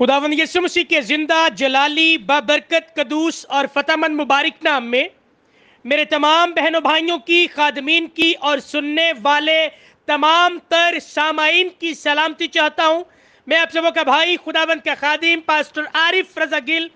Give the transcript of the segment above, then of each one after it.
خداوند یسوع مسیح کے زندہ جلالی بابرکت قدوس اور فتح مند مبارک نام میں میرے تمام بہنوں بھائیوں کی، خادمین کی اور سننے والے تمام تر سامعین کی سلامتی چاہتا ہوں۔ میں آپ سبوں کا بھائی، خداوند کا خادم پاسٹر عارف رضا گل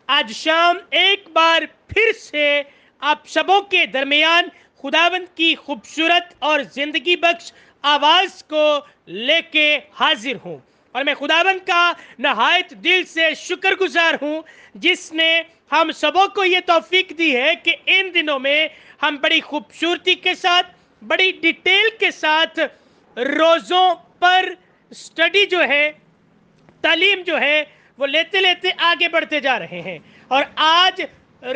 آج شام ایک بار پھر سے آپ سبوں کے درمیان خداوند کی خوبصورت اور زندگی بخش آواز کو لے کے حاضر ہوں، اور میں خداوند کا نہایت دل سے شکر گزار ہوں جس نے ہم سبوں کو یہ توفیق دی ہے کہ ان دنوں میں ہم بڑی خوبصورتی کے ساتھ، بڑی ڈیٹیل کے ساتھ روزوں پر سٹڈی جو ہے، تعلیم جو ہے وہ لیتے لیتے آگے بڑھتے جا رہے ہیں۔ اور آج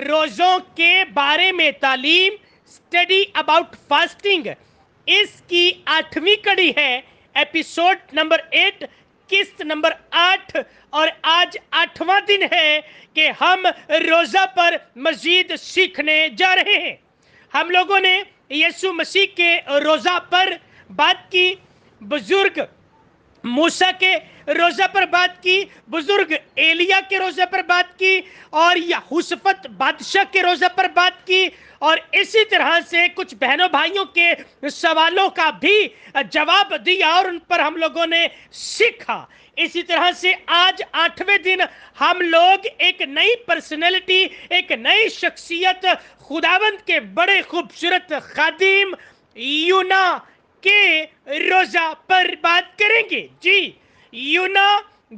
روزوں کے بارے میں تعلیم، سٹڈی اباؤٹ فاسٹنگ، اس کی 8ویں کڑی ہے، ایپیسوڈ نمبر 8، قسط نمبر 8، اور آج 8واں دن ہے کہ ہم روزہ پر مزید سیکھنے جا رہے ہیں۔ ہم لوگوں نے یسوع مسیح کے روزہ پر بات کی، بزرگ موسیٰ کے روزہ پر بات کی، بزرگ ایلیا کے روزہ پر بات کی، اور یہوشافط بادشاہ کے روزہ پر بات کی، اور اسی طرح سے کچھ بہنوں بھائیوں کے سوالوں کا بھی جواب دیا اور ان پر ہم لوگوں نے سیکھا۔ اسی طرح سے آج 8ویں دن ہم لوگ ایک نئی پرسنالٹی، ایک نئی شخصیت، خداوند کے بڑے خوبصورت خادم یونا کے روزہ پر بات کریں گے۔ جی، یونا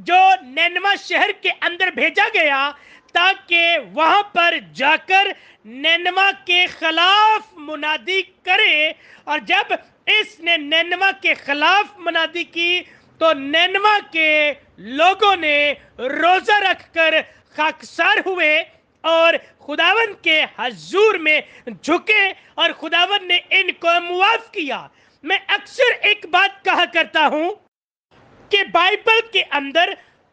جو نینوا شہر کے اندر بھیجا گیا تاکہ وہاں پر جا کر نینوا کے خلاف منادی کرے، اور جب اس نے نینوا کے خلاف منادی کی تو نینوا کے لوگوں نے روزہ رکھ کر خاکسار ہوئے اور خداوند کے حضور میں جھکے، اور خداوند نے ان کو معاف کیا۔ میں اکثر ایک بات کہا کرتا ہوں کہ بائبل کے اندر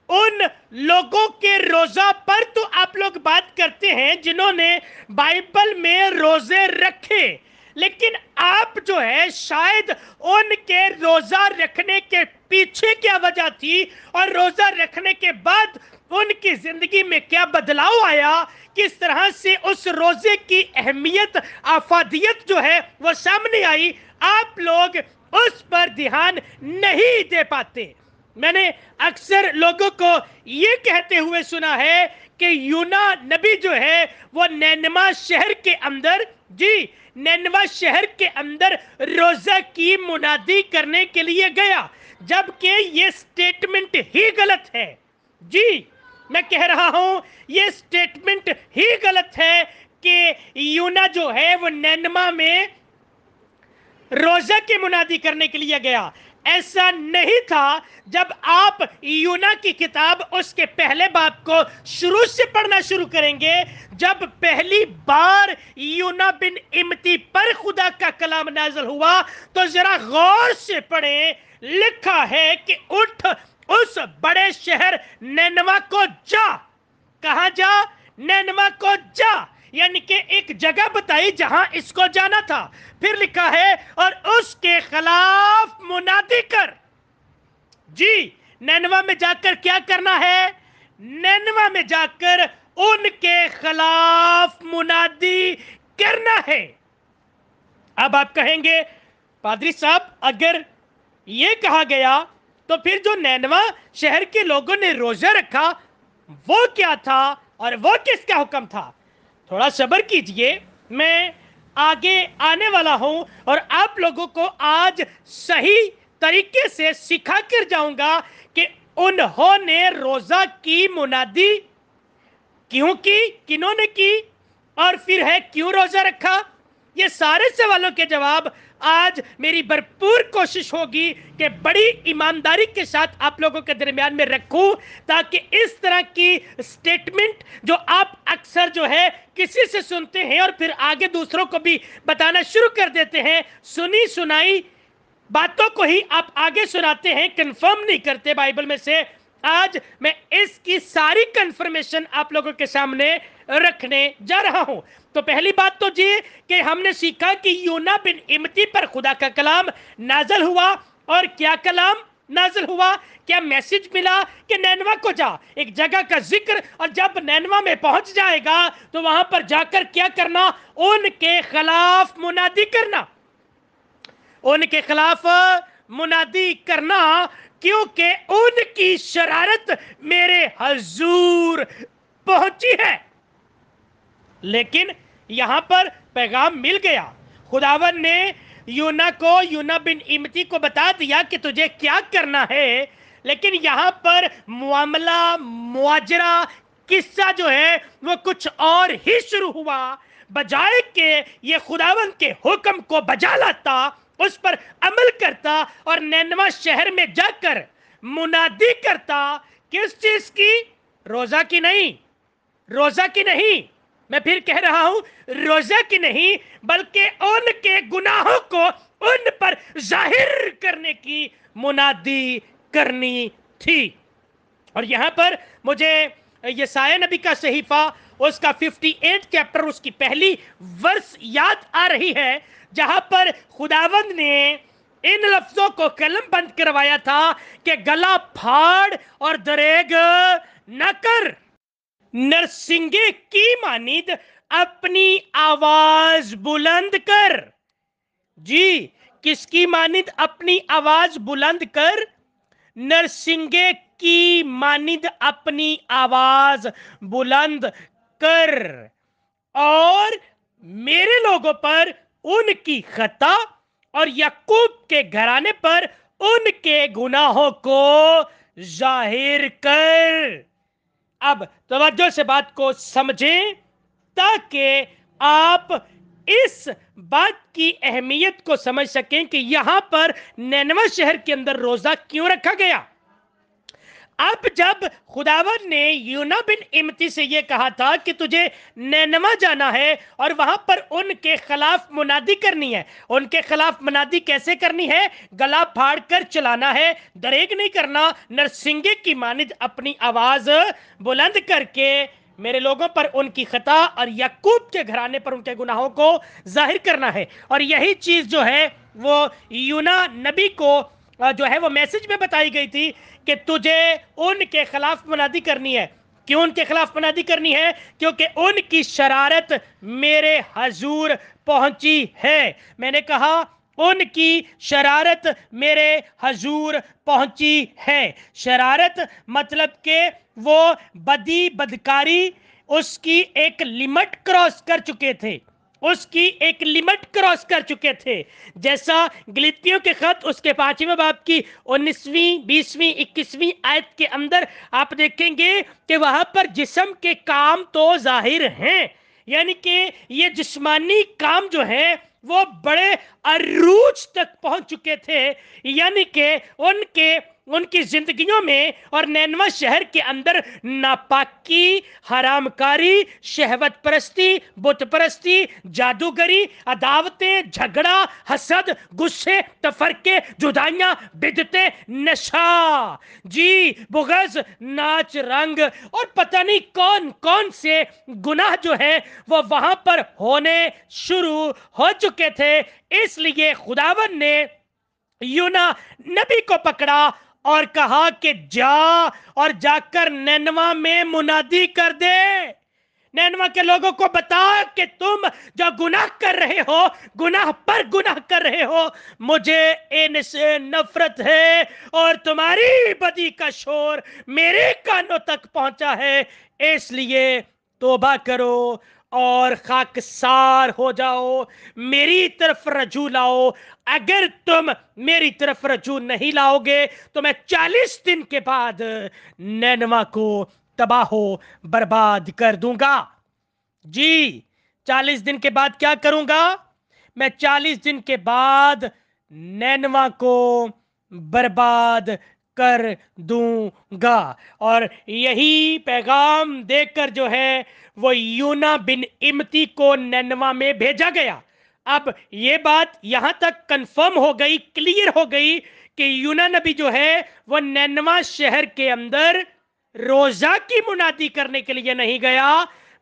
ان لوگوں کے روزہ پر تو آپ لوگ بات کرتے ہیں جنہوں نے بائبل میں روزے رکھے، لیکن آپ جو ہے شاید ان کے روزہ رکھنے کے پیچھے کیا وجہ تھی، اور روزہ رکھنے کے بعد ان کی زندگی میں کیا بدلاؤ آیا، کس طرح سے اس روزے کی اہمیت، افادیت جو ہے وہ سامنے آئی، آپ لوگ اس پر دھیان نہیں دے پاتے۔ میں نے اکثر لوگوں کو یہ کہتے ہوئے سنا ہے کہ یونا نبی جو ہے وہ نینوا شہر کے اندر، جی نینوا شہر کے اندر روزہ کی منادی کرنے کے لیے گیا، جبکہ یہ سٹیٹمنٹ ہی غلط ہے۔ جی میں کہہ رہا ہوں یہ سٹیٹمنٹ ہی غلط ہے کہ یونا جو ہے وہ نینوا میں روزہ کی منادی کرنے کے لیے گیا۔ ایسا نہیں تھا۔ جب آپ یونا کی کتاب اس کے پہلے باب کو شروع سے پڑھنا شروع کریں گے، جب پہلی بار یونا بن امتی پر خدا کا کلام نازل ہوا تو ذرا غور سے پڑھیں، لکھا ہے کہ اٹھ اس بڑے شہر نینوا کو جا۔ کہاں جا؟ نینوا کو جا، یعنی کہ ایک جگہ بتائی جہاں اس کو جانا تھا۔ پھر لکھا ہے اور اس کے خلاف منادی کر۔ جی نینوا میں جا کر کیا کرنا ہے؟ نینوا میں جا کر ان کے خلاف منادی کرنا ہے۔ اب آپ کہیں گے پادری صاحب اگر یہ کہا گیا تو پھر جو نینوا شہر کے لوگوں نے روزہ رکھا وہ کیا تھا اور وہ کس کا حکم تھا؟ تھوڑا صبر کیجئے، میں آگے آنے والا ہوں اور آپ لوگوں کو آج صحیح طریقے سے سکھا کر جاؤں گا کہ انہوں نے روزہ کی منادی کیوں کی، کنہوں نے کی، اور پھر ہے کیوں روزہ رکھا۔ یہ سارے سوالوں کے جواب آج میری بھرپور کوشش ہوگی کہ بڑی ایمانداری کے ساتھ آپ لوگوں کے درمیان میں رکھوں، تاکہ اس طرح کی سٹیٹمنٹ جو آپ اکثر جو ہے کسی سے سنتے ہیں اور پھر آگے دوسروں کو بھی بتانا شروع کر دیتے ہیں، سنی سنائی باتوں کو ہی آپ آگے سناتے ہیں، کنفرم نہیں کرتے بائبل میں سے۔ آج میں اس کی ساری کنفرمیشن آپ لوگوں کے سامنے رکھنے جا رہا ہوں۔ تو پہلی بات تو یہ کہ ہم نے سیکھا کہ یونا بن امتی پر خدا کا کلام نازل ہوا، اور کیا کلام؟ نازل ہوا؟ کیا میسج ملا کہ نینوا کو جا، ایک جگہ کا ذکر، اور جب نینوا میں پہنچ جائے گا تو وہاں پر جا کر کیا کرنا؟ ان کے خلاف منادی کرنا، ان کے خلاف منادی کرنا، کیونکہ ان کی شرارت میرے حضور پہنچی ہے۔ لیکن یہاں پر پیغام مل گیا، خداوند نے یونا بن امتی کو بتا دیا کہ تجھے کیا کرنا ہے، لیکن یہاں پر معاملہ، مواجرہ، قصہ جو ہے وہ کچھ اور ہی شروع ہوا۔ بجائے کہ یہ خداوند کے حکم کو بجا لاتا، اس پر عمل کرتا اور نینوا شہر میں جا کر منادی کرتا، کس چیز کی؟ روزہ کی نہیں، روزہ کی نہیں، میں پھر کہہ رہا ہوں، روزہ کی نہیں، بلکہ ان کے گناہوں کو ان پر ظاہر کرنے کی منادی کرنی تھی۔ اور یہاں پر مجھے یسایہ نبی کا صحیفہ، اس کا 58 چیپٹر، اس کی پہلی ورس یاد آ رہی ہے، جہاں پر خداوند نے ان لفظوں کو قلم بند کروایا تھا کہ گلا پھاڑ اور دریغ نہ کر، نرسنگے کی مانند اپنی آواز بلند کر۔ جی، کس کی مانند اپنی آواز بلند کر؟ نرسنگے کی مانند اپنی آواز بلند کر، اور میرے لوگوں پر ان کی خطا اور یعقوب کے گھرانے پر ان کے گناہوں کو ظاہر کر۔ اب توجہ سے بات کو سمجھیں تاکہ آپ اس بات کی اہمیت کو سمجھ سکیں کہ یہاں پر نینوا شہر کے اندر روزہ کیوں رکھا گیا۔ اب جب خداوند نے یونا بن امتی سے یہ کہا تھا کہ تجھے نینوا جانا ہے اور وہاں پر ان کے خلاف منادی کرنی ہے، ان کے خلاف منادی کیسے کرنی ہے؟ گلا پھاڑ کر چلانا ہے، دریغ نہیں کرنا، نرسنگے کی مانند اپنی آواز بلند کر کے میرے لوگوں پر ان کی خطا اور یعقوب کے گھرانے پر ان کے گناہوں کو ظاہر کرنا ہے۔ اور یہی چیز جو ہے وہ یونا نبی کو جو ہے وہ میسج میں بتائی گئی تھی کہ تجھے ان کے خلاف منادی کرنی ہے۔ کیوں ان کے خلاف منادی کرنی ہے؟ کیونکہ ان کی شرارت میرے حضور پہنچی ہے۔ میں نے کہا ان کی شرارت میرے حضور پہنچی ہے۔ شرارت مطلب کہ وہ بدی، بدکاری، اس کی ایک لمٹ کراس کر چکے تھے، اس کی ایک لمٹ کراس کر چکے تھے۔ جیسا گلتیوں کے خط اس کے 5ویں باب کی 19ویں، 20ویں، 21ویں آیت کے اندر آپ دیکھیں گے کہ وہاں پر جسم کے کام تو ظاہر ہیں، یعنی کہ یہ جسمانی کام جو ہے وہ بڑے عروج تک پہنچ چکے تھے، یعنی کہ ان کی زندگیوں میں اور نینوا شہر کے اندر ناپاکی، حرام کاری، شہوت پرستی، بت پرستی، جادوگری، عداوتیں، جھگڑا، حسد، غصے، تفرقے، جدائیاں، بدعتیں، نشہ، جی، بغض، ناچ، رنگ، اور پتہ نہیں کون کون سے گناہ جو ہے وہ وہاں پر ہونے شروع ہو چکے تھے۔ اس لیے خداوند نے یونا نبی کو پکڑا اور کہا کہ جا کر نینوا میں منادی کر دے، نینوا کے لوگوں کو بتا کہ تم جو گناہ کر رہے ہو، گناہ پر گناہ کر رہے ہو، مجھے ان سے نفرت ہے اور تمہاری بدی کا شور میرے کانوں تک پہنچا ہے، اس لیے توبہ کرو اور خاکسار ہو جاؤ، میری طرف رجوع لاؤ۔ اگر تم میری طرف رجوع نہیں لاؤ گے تو میں 40 دن کے بعد نینوا کو تباہ و برباد کر دوں گا۔ جی، 40 دن کے بعد کیا کروں گا؟ میں 40 دن کے بعد نینوا کو برباد کر دوں گا۔ اور یہی پیغام دے کر جو ہے وہ یونا بن امتی کو نینوا میں بھیجا گیا۔ اب یہ بات یہاں تک کنفرم ہو گئی، کلیئر ہو گئی کہ یونا نبی جو ہے وہ نینوا شہر کے اندر روزہ کی منادی کرنے کے لیے نہیں گیا،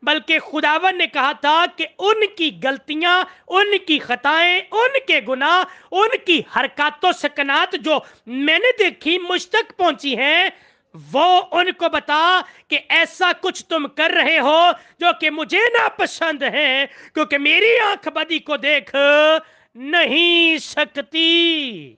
بلکہ خداوند نے کہا تھا کہ ان کی غلطیاں، ان کی خطائیں، ان کے گناہ، ان کی حرکات و سکنات جو میں نے دیکھی مجھ تک پہنچی ہیں، وہ ان کو بتا کہ ایسا کچھ تم کر رہے ہو جو کہ مجھے ناپسند ہے، کیونکہ میری آنکھ بدی کو دیکھ نہیں سکتی۔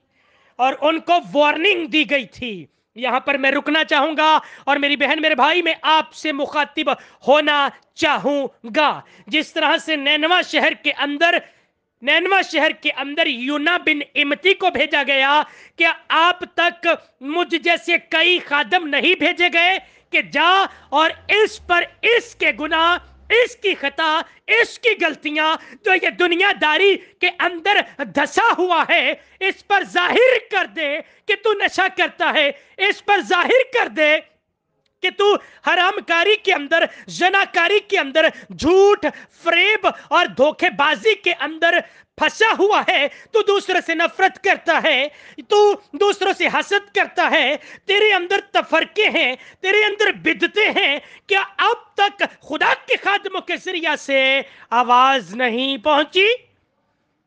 اور ان کو وارننگ دی گئی تھی۔ یہاں پر میں رکنا چاہوں گا، اور میری بہن میرے بھائی میں آپ سے مخاطب ہونا چاہوں گا۔ جس طرح سے نینوا شہر کے اندر یونا بن امتی کو بھیجا گیا، کیا آپ تک مجھ جیسے کئی خادم نہیں بھیجے گئے کہ جا اور اس پر اس کے گناہ، اس کی خطا، اس کی غلطیاں جو یہ دنیا داری کے اندر دھسا ہوا ہے، اس پر ظاہر کر دے کہ تو نشہ کرتا ہے، اس پر ظاہر کر دے کہ تو حرام کاری کے اندر، زناکاری کے اندر، جھوٹ، فریب اور دھوکے بازی کے اندر پھنسا ہوا ہے، تو دوسرے سے نفرت کرتا ہے، تو دوسروں سے حسد کرتا ہے، تیرے اندر تفرقے ہیں، تیرے اندر بدعتیں ہیں، کیا اب تک خدا کے خادموں کے ذریعہ سے آواز نہیں پہنچی؟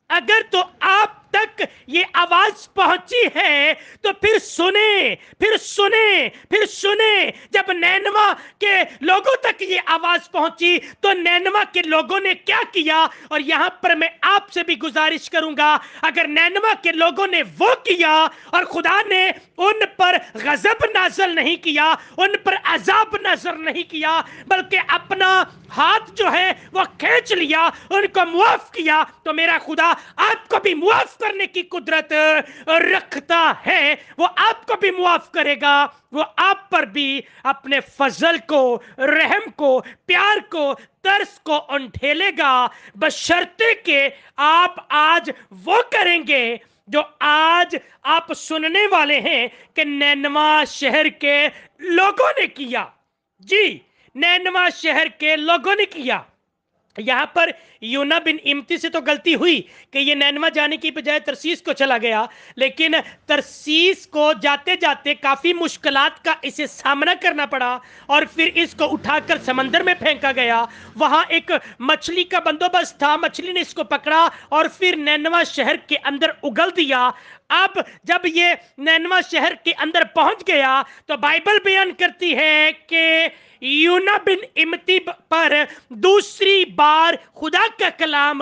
اگر تو آپ تک یہ آواز پہنچی ہے تو پھر سنیں، پھر سنیں، پھر سنیں۔ جب نینوا کے لوگوں تک یہ آواز پہنچی تو نینوا کے لوگوں نے کیا کیا؟ اور یہاں پر میں آپ سے بھی گزارش کروں گا، اگر نینوا کے لوگوں نے وہ کیا اور خدا نے ان پر غضب نازل نہیں کیا، ان پر عذاب نازل نہیں کیا، بلکہ اپنا ہاتھ جو ہے وہ کھینچ لیا، ان کو معاف کیا، تو میرا خدا آپ کو بھی معاف کرنے کی قدرت رکھتا ہے۔ وہ آپ کو بھی معاف کرے گا، وہ آپ پر بھی اپنے فضل کو، رحم کو، پیار کو، ترس کو انٹھیلے گا، بشرطے کہ آپ آج وہ کریں گے جو آج آپ سننے والے ہیں کہ نینوا شہر کے لوگوں نے کیا۔ جی، نینوا شہر کے لوگوں نے کیا۔ یہاں پر یونا بن امتی سے تو غلطی ہوئی کہ یہ نینوا جانے کی بجائے ترسیس کو چلا گیا، لیکن ترسیس کو جاتے جاتے کافی مشکلات کا اسے سامنا کرنا پڑا، اور پھر اس کو اٹھا کر سمندر میں پھینکا گیا۔ وہاں ایک مچھلی کا بندوبست تھا، مچھلی نے اس کو پکڑا اور پھر نینوا شہر کے اندر اگل دیا۔ اب جب یہ نینوا شہر کے اندر پہنچ گیا تو بائبل بیان کرتی ہے کہ یونا بن امتی پر دوسری بار خدا کا کلام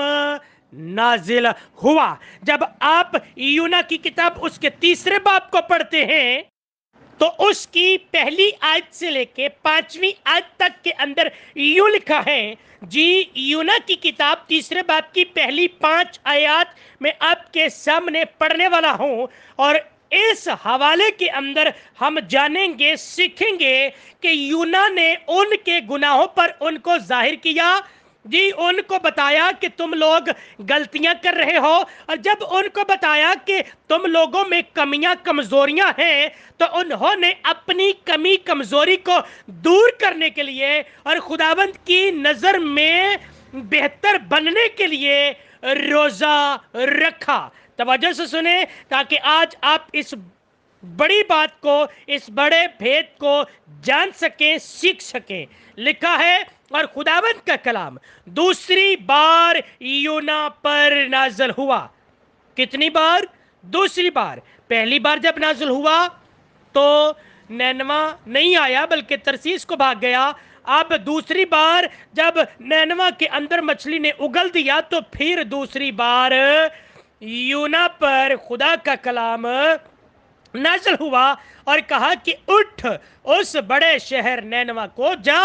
نازل ہوا۔ جب آپ یونا کی کتاب اس کے 3 باب کو پڑھتے ہیں تو اس کی پہلی آیت سے لے کے 5ویں آیت تک کے اندر یوں لکھا ہے۔ جی، یونا کی کتاب 3 باب کی پہلی 5 آیات میں آپ کے سامنے پڑھنے والا ہوں، اور اس حوالے کے اندر ہم جانیں گے، سیکھیں گے کہ یونا نے ان کے گناہوں پر ان کو ظاہر کیا۔ جی، ان کو بتایا کہ تم لوگ غلطیاں کر رہے ہو، اور جب ان کو بتایا کہ تم لوگوں میں کمیاں، کمزوریاں ہیں، تو انہوں نے اپنی کمی کمزوری کو دور کرنے کے لیے اور خداوند کی نظر میں بہتر بننے کے لیے روزہ رکھا۔ توجہ سے سنیں تاکہ آج آپ اس بڑی بات کو، اس بڑے بھید کو جان سکیں، سیکھ سکیں۔ لکھا ہے، اور خداوند کا کلام دوسری بار یونا پر نازل ہوا۔ کتنی بار؟ دوسری بار۔ پہلی بار جب نازل ہوا تو نینوا نہیں آیا بلکہ ترسیس کو بھاگ گیا۔ اب دوسری بار جب نینوا کے اندر مچھلی نے اگل دیا تو پھر دوسری بار یونا پر خدا کا کلام نازل ہوا اور کہا کہ اٹھ، اس بڑے شہر نینوا کو جا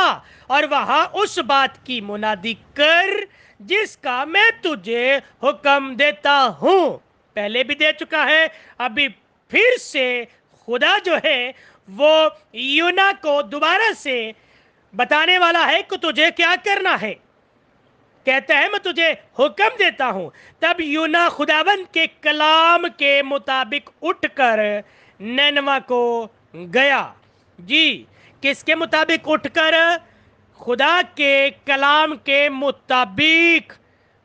اور وہاں اس بات کی منادی کر جس کا میں تجھے حکم دیتا ہوں۔ پہلے بھی دے چکا ہے، ابھی پھر سے خدا جو ہے وہ یونا کو دوبارہ سے بتانے والا ہے کہ تجھے کیا کرنا ہے۔ کہتا ہے میں تجھے حکم دیتا ہوں۔ تب یونا خداوند کے کلام کے مطابق اٹھ کر نینوا کو گیا۔ جی، کس کے مطابق اٹھ کر؟ خدا کے کلام کے مطابق،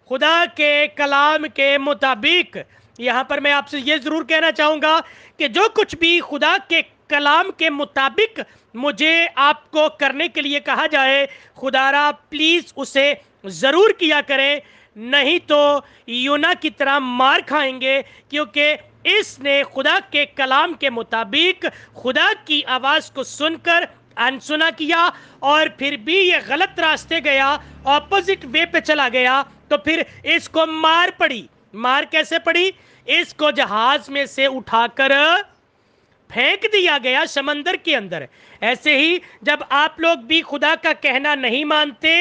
خدا کے کلام کے مطابق۔ یہاں پر میں آپ سے یہ ضرور کہنا چاہوں گا کہ جو کچھ بھی خدا کے کلام کے مطابق مجھے آپ کو کرنے کے لیے کہا جائے، خدا را پلیز اسے ضرور کیا کریں، نہیں تو یونا کی طرح مار کھائیں گے، کیونکہ اس نے خدا کے کلام کے مطابق خدا کی آواز کو سن کر انسنا کیا، اور پھر بھی یہ غلط راستے گیا، اپوزٹ وے پہ چلا گیا، تو پھر اس کو مار پڑی۔ مار کیسے پڑی؟ اس کو جہاز میں سے اٹھا کر پھینک دیا گیا سمندر کے اندر۔ ایسے ہی جب آپ لوگ بھی خدا کا کہنا نہیں مانتے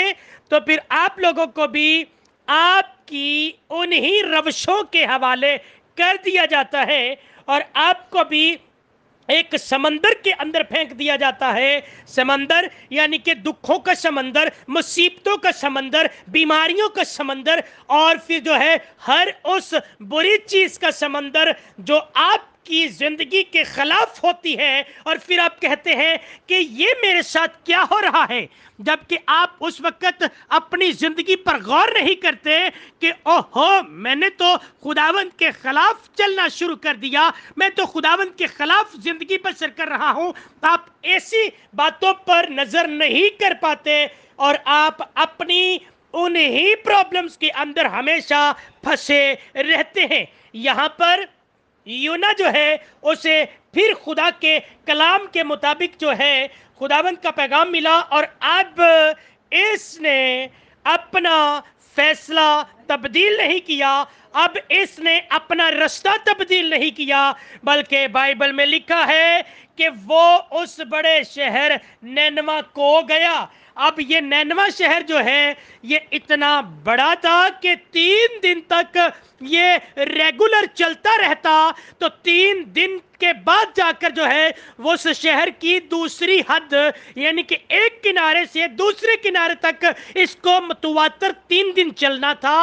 تو پھر آپ لوگوں کو بھی آپ کی انہی روشوں کے حوالے کر دیا جاتا ہے، اور آپ کو بھی ایک سمندر کے اندر پھینک دیا جاتا ہے۔ سمندر یعنی کہ دکھوں کا سمندر، مصیبتوں کا سمندر، بیماریوں کا سمندر، اور پھر جو ہے ہر اس بری چیز کا سمندر جو آپ کی زندگی کے خلاف ہوتی ہے، اور پھر آپ کہتے ہیں کہ یہ میرے ساتھ کیا ہو رہا ہے، جبکہ آپ اس وقت اپنی زندگی پر غور نہیں کرتے کہ اوہو میں نے تو خداوند کے خلاف چلنا شروع کر دیا، میں تو خداوند کے خلاف زندگی بسر کر رہا ہوں۔ آپ ایسی باتوں پر نظر نہیں کر پاتے، اور آپ اپنی انہی پرابلمز کے اندر ہمیشہ پھنسے رہتے ہیں۔ یہاں پر یونا جو ہے اسے پھر خدا کے کلام کے مطابق جو ہے خداوند کا پیغام ملا، اور اب اس نے اپنا فیصلہ تبدیل نہیں کیا، اب اس نے اپنا رستہ تبدیل نہیں کیا، بلکہ بائبل میں لکھا ہے کہ وہ اس بڑے شہر نینوا کو گیا۔ اب یہ نینوا شہر جو ہے یہ اتنا بڑا تھا کہ 3 دن تک یہ ریگولر چلتا رہتا، تو 3 دن کے بعد جا کر جو ہے وہ اس شہر کی دوسری حد یعنی کہ ایک کنارے سے دوسرے کنارے تک اس کو متواتر 3 دن چلنا تھا،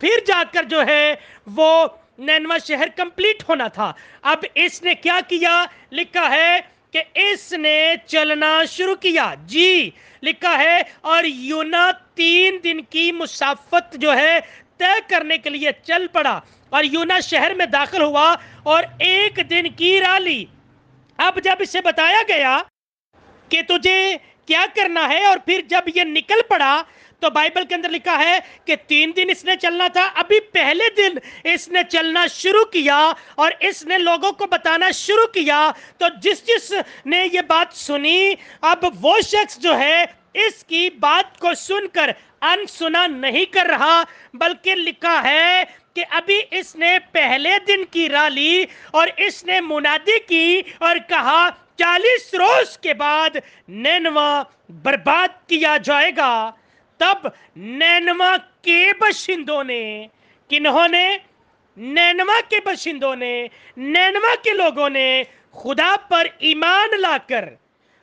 پھر جا کر جو ہے وہ نینوا شہر کمپلیٹ ہونا تھا۔ اب اس نے کیا کیا؟ لکھا ہے کہ اس نے چلنا شروع کیا، جی لکھا ہے، اور یونا 3 دن کی مسافت جو ہے طے کرنے کے لیے چل پڑا، اور یونا شہر میں داخل ہوا اور 1 دن کی راہ لی۔ اب جب اسے بتایا گیا کہ تجھے کیا کرنا ہے، اور پھر جب یہ نکل پڑا تو بائبل کے اندر لکھا ہے کہ 3 دن اس نے چلنا تھا، ابھی پہلے دن اس نے چلنا شروع کیا اور اس نے لوگوں کو بتانا شروع کیا، تو جس نے یہ بات سنی، اب وہ شخص جو ہے اس کی بات کو سن کر انسنا نہیں کر رہا، بلکہ لکھا ہے کہ ابھی اس نے پہلے دن کی راہ لی، اور اس نے منادی کی اور کہا 40 روز کے بعد نینوا برباد کیا جائے گا۔ تب نینوا کے باشندوں نے، کنہوں نے؟ نینوا کے باشندوں نے، نینوا کے لوگوں نے خدا پر ایمان لا کر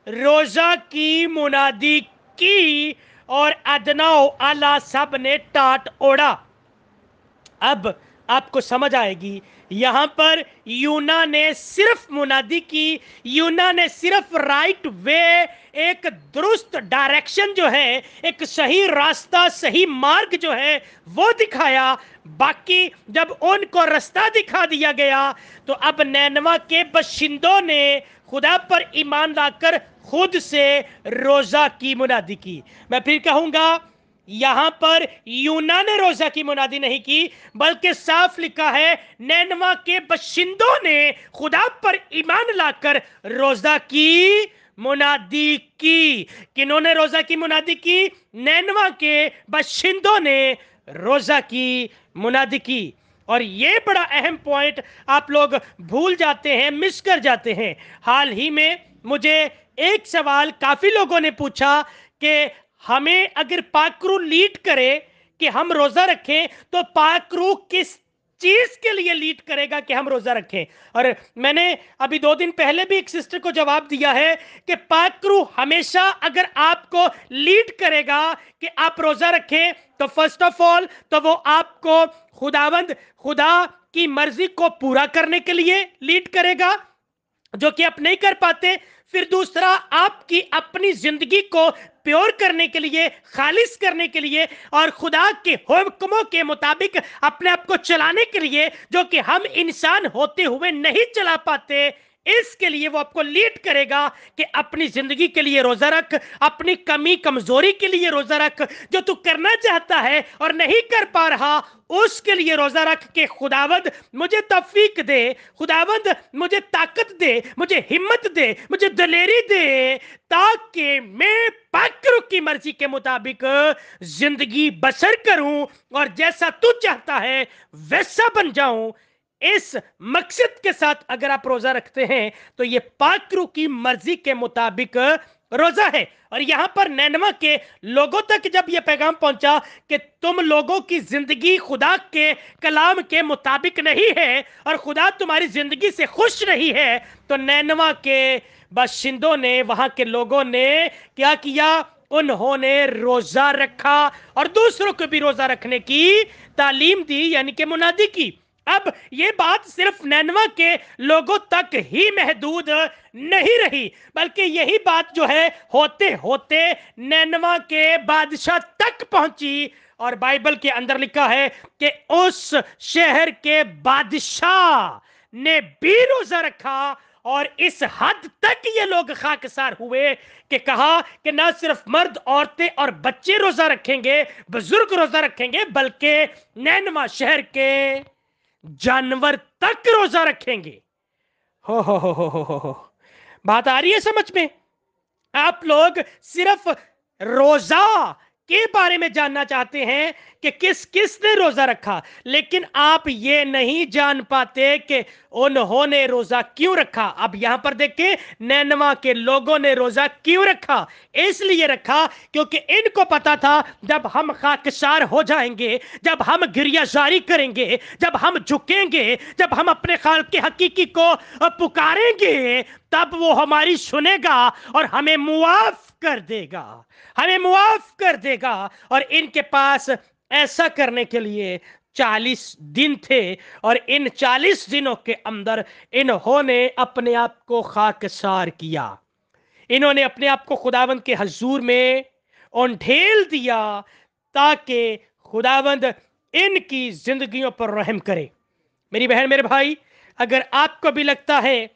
روزہ کی منادی کی، اور ادنا و اعلیٰ سب نے ٹاٹ اوڑا۔ اب آپ کو سمجھ آئے گی، یہاں پر یونا نے صرف منادی کی، یونا نے صرف رائٹ وے، ایک درست ڈائریکشن جو ہے، ایک صحیح راستہ، صحیح مارگ جو ہے وہ دکھایا، باقی جب ان کو رستہ دکھا دیا گیا تو اب نینوا کے باشندوں نے خدا پر ایمان لا کر خود سے روزہ کی منادی کی۔ میں پھر کہوں گا، یہاں پر یونا نے روزہ کی منادی نہیں کی، بلکہ صاف لکھا ہے نینوا کے باشندوں نے خدا پر ایمان لا کر روزہ کی منادی کی۔ کنہوں نے روزہ کی منادی کی؟ نینوا کے باشندوں نے روزہ کی منادی کی۔ اور یہ بڑا اہم پوائنٹ آپ لوگ بھول جاتے ہیں، مس کر جاتے ہیں۔ حال ہی میں مجھے ایک سوال کافی لوگوں نے پوچھا کہ ہمیں اگر پاک روح لیڈ کرے کہ ہم روزہ رکھیں تو پاک روح کس چیز کے لیے لیڈ کرے گا کہ ہم روزہ رکھیں؟ اور میں نے ابھی 2 دن پہلے بھی ایک سسٹر کو جواب دیا ہے کہ پاک روح ہمیشہ اگر آپ کو لیڈ کرے گا کہ آپ روزہ رکھیں تو فرسٹ آف آل تو وہ آپ کو خدا کی مرضی کو پورا کرنے کے لیے لیڈ کرے گا، جو کہ آپ نہیں کر پاتے۔ پھر دوسرا، آپ کی اپنی زندگی کو پیور کرنے کے لیے، خالص کرنے کے لیے، اور خدا کے حکموں کے مطابق اپنے آپ کو چلانے کے لیے، جو کہ ہم انسان ہوتے ہوئے نہیں چلا پاتے۔ اس کے لیے وہ آپ کو لیڈ کرے گا کہ اپنی زندگی کے لیے روزہ رکھ، اپنی کمی کمزوری کے لیے روزہ رکھ، جو تو کرنا چاہتا ہے اور نہیں کر پا رہا اس کے لیے روزہ رکھ کہ خداوند مجھے توفیق دے، خداوند مجھے طاقت دے، مجھے ہمت دے، مجھے دلیری دے، تاکہ میں پاک روح کی مرضی کے مطابق زندگی بسر کروں اور جیسا تو چاہتا ہے ویسا بن جاؤں۔ اس مقصد کے ساتھ اگر آپ روزہ رکھتے ہیں تو یہ پاک روح کی مرضی کے مطابق روزہ ہے۔ اور یہاں پر نینوا کے لوگوں تک جب یہ پیغام پہنچا کہ تم لوگوں کی زندگی خدا کے کلام کے مطابق نہیں ہے اور خدا تمہاری زندگی سے خوش نہیں ہے، تو نینوا کے باشندوں نے، وہاں کے لوگوں نے کیا کیا؟ انہوں نے روزہ رکھا اور دوسروں کو بھی روزہ رکھنے کی تعلیم دی، یعنی کہ منادی کی۔ اب یہ بات صرف نینوا کے لوگوں تک ہی محدود نہیں رہی، بلکہ یہی بات جو ہے ہوتے ہوتے نینوا کے بادشاہ تک پہنچی، اور بائبل کے اندر لکھا ہے کہ اس شہر کے بادشاہ نے بھی روزہ رکھا، اور اس حد تک یہ لوگ خاکسار ہوئے کہ کہا کہ نہ صرف مرد، عورتیں اور بچے روزہ رکھیں گے، بزرگ روزہ رکھیں گے، بلکہ نینوا شہر کے جانور تک روزہ رکھیں گے۔ ہو بات آ رہی ہے سمجھ میں؟ آپ لوگ صرف روزہ کے بارے میں جاننا چاہتے ہیں کہ کس کس نے روزہ رکھا، لیکن آپ یہ نہیں جان پاتے کہ انہوں نے روزہ کیوں رکھا۔ اب یہاں پر دیکھیں، نینوا کے لوگوں نے روزہ کیوں رکھا؟ اس لیے رکھا کیونکہ ان کو پتا تھا جب ہم خاکسار ہو جائیں گے، جب ہم گریہ زاری کریں گے، جب ہم جھکیں گے، جب ہم اپنے خالق حقیقی کو پکاریں گے، تب وہ ہماری سنے گا اور ہمیں معاف کر دے گا، ہمیں معاف کر دے گا۔ اور ان کے پاس ایسا کرنے کے لیے 40 دن تھے، اور ان 40 دنوں کے اندر انہوں نے اپنے آپ کو خاکسار کیا، انہوں نے اپنے آپ کو خداوند کے حضور میں اونڈھیل دیا تاکہ خداوند ان کی زندگیوں پر رحم کرے۔ میری بہن، میرے بھائی، اگر آپ کو بھی لگتا ہے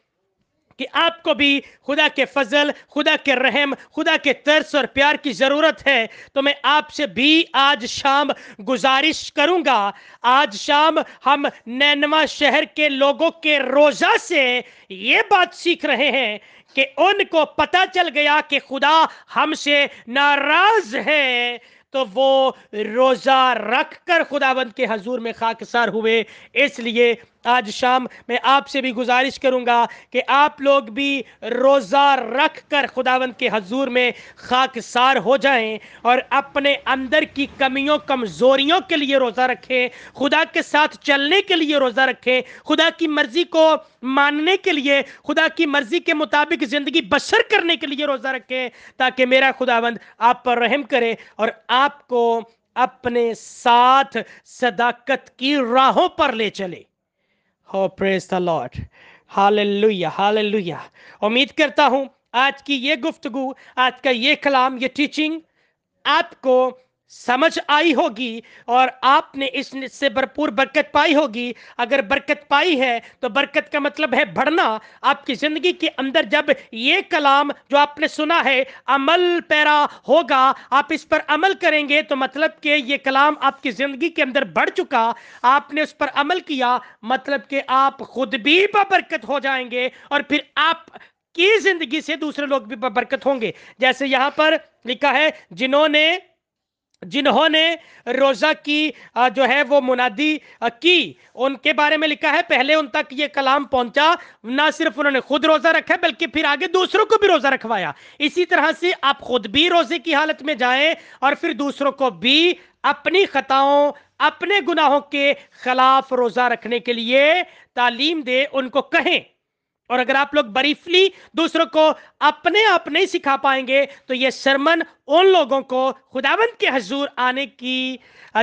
کہ آپ کو بھی خدا کے فضل، خدا کے رحم، خدا کے ترس اور پیار کی ضرورت ہے، تو میں آپ سے بھی آج شام گزارش کروں گا۔ آج شام ہم نینوا شہر کے لوگوں کے روزہ سے یہ بات سیکھ رہے ہیں کہ ان کو پتہ چل گیا کہ خدا ہم سے ناراض ہے، تو وہ روزہ رکھ کر خداوند کے حضور میں خاکسار ہوئے۔ اس لیے آج شام میں آپ سے بھی گزارش کروں گا کہ آپ لوگ بھی روزہ رکھ کر خداوند کے حضور میں خاکسار ہو جائیں اور اپنے اندر کی کمیوں کمزوریوں کے لیے روزہ رکھیں، خدا کے ساتھ چلنے کے لیے روزہ رکھیں، خدا کی مرضی کو ماننے کے لیے، خدا کی مرضی کے مطابق زندگی بسر کرنے کے لیے روزہ رکھیں، تاکہ میرا خداوند آپ پر رحم کرے اور آپ کو اپنے ساتھ صداقت کی راہوں پر لے چلے۔ Oh, praise the Lord. Hallelujah, hallelujah. امید کرتا ہوں آج کی یہ گفتگو، آج کا یہ کلام، یہ ٹیچنگ آپ کو سمجھ آئی ہوگی اور آپ نے اس سے بھرپور برکت پائی ہوگی۔ اگر برکت پائی ہے تو برکت کا مطلب ہے بڑھنا۔ آپ کی زندگی کے اندر جب یہ کلام جو آپ نے سنا ہے عمل پیرا ہوگا، آپ اس پر عمل کریں گے، تو مطلب کہ یہ کلام آپ کی زندگی کے اندر بڑھ چکا، آپ نے اس پر عمل کیا، مطلب کہ آپ خود بھی ببرکت ہو جائیں گے، اور پھر آپ کی زندگی سے دوسرے لوگ بھی ببرکت ہوں گے۔ جیسے یہاں پر لکھا ہے، جنہوں نے روزہ کی جو ہے وہ منادی کی، ان کے بارے میں لکھا ہے پہلے ان تک یہ کلام پہنچا، نہ صرف انہوں نے خود روزہ رکھا بلکہ پھر آگے دوسروں کو بھی روزہ رکھوایا۔ اسی طرح سے آپ خود بھی روزے کی حالت میں جائیں اور پھر دوسروں کو بھی اپنی خطاؤں، اپنے گناہوں کے خلاف روزہ رکھنے کے لیے تعلیم دے، ان کو کہیں۔ اور اگر آپ لوگ بریفلی دوسروں کو اپنے آپ نہیں سکھا پائیں گے تو یہ سرمن ان لوگوں کو خداوند کے حضور آنے کی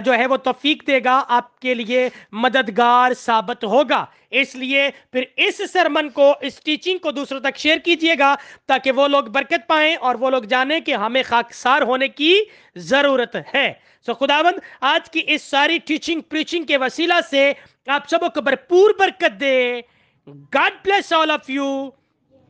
جو ہے وہ توفیق دے گا، آپ کے لیے مددگار ثابت ہوگا۔ اس لیے پھر اس سرمن کو، اس ٹیچنگ کو دوسروں تک شیئر کیجئے گا تاکہ وہ لوگ برکت پائیں اور وہ لوگ جانیں کہ ہمیں خاکسار ہونے کی ضرورت ہے۔ سو خداوند آج کی اس ساری ٹیچنگ پریچنگ کے وسیلہ سے آپ سبوں کو بھرپور برکت دے۔ God bless all of you.